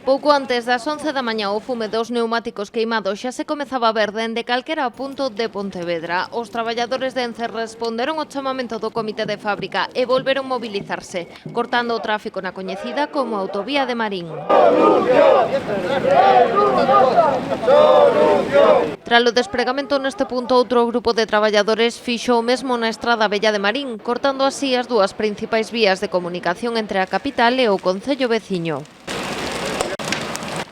Pouco antes das 11 da mañá o fume dos neumáticos queimados xa se comezaba a ver dende calquera punto de Pontevedra. Os traballadores de Ence responderon ao chamamento do comité de fábrica e volveron mobilizarse, cortando o tráfico na coñecida como autovía de Marín. Tras o despregamento neste punto, outro grupo de traballadores fixo o mesmo na estrada Vella de Marín, cortando así as dúas principais vías de comunicación entre a capital e o concello veciño.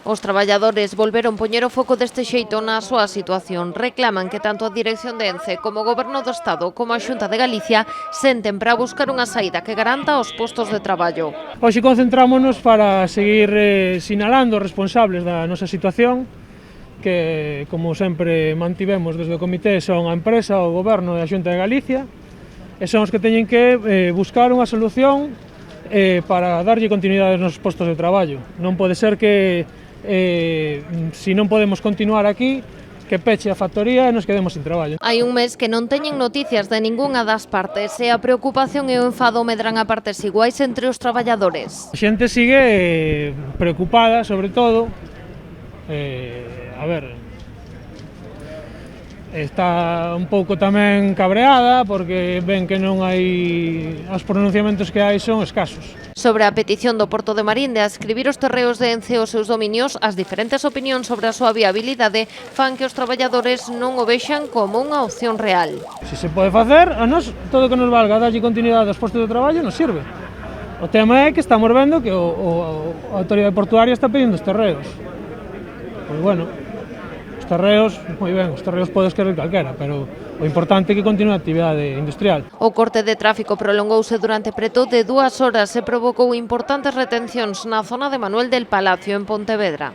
Os traballadores volveron poñer o foco deste xeito na súa situación. Reclaman que tanto a dirección de Ence como o Goberno do Estado como a Xunta de Galicia senten para buscar unha saída que garanta os postos de traballo. Hoxe concentrámonos para seguir sinalando os responsables da nosa situación, que, como sempre mantivemos desde o comité, son a empresa, o Goberno e a Xunta de Galicia, e son os que teñen que buscar unha solución para darlle continuidade aos nosos postos de traballo. Non pode ser que, se non podemos continuar aquí, que peche a factoría e nos quedemos sin traballo. Hai un mes que non teñen noticias de ningunha das partes e a preocupación e o enfado medran a partes iguais entre os traballadores. A xente sigue preocupada, sobre todo, está un pouco tamén cabreada porque ven que non hai, os pronunciamentos que hai son escasos. Sobre a petición do Porto de Marín de adscribir os terreos de Ence aos seus dominios, as diferentes opinións sobre a súa viabilidade fan que os traballadores non o vexan como unha opción real. Se se pode facer, a nós todo o que nos valga darlle continuidade aos postos de traballo nos sirve. O tema é que estamos vendo que a autoridade portuaria está pedindo os terreos. Pois bueno, os terreos, moi ben, os terreos podes querer calquera, pero o importante é que continue a actividade industrial. O corte de tráfico prolongouse durante preto de 2 horas e provocou importantes retencións na zona de Manuel del Palacio, en Pontevedra.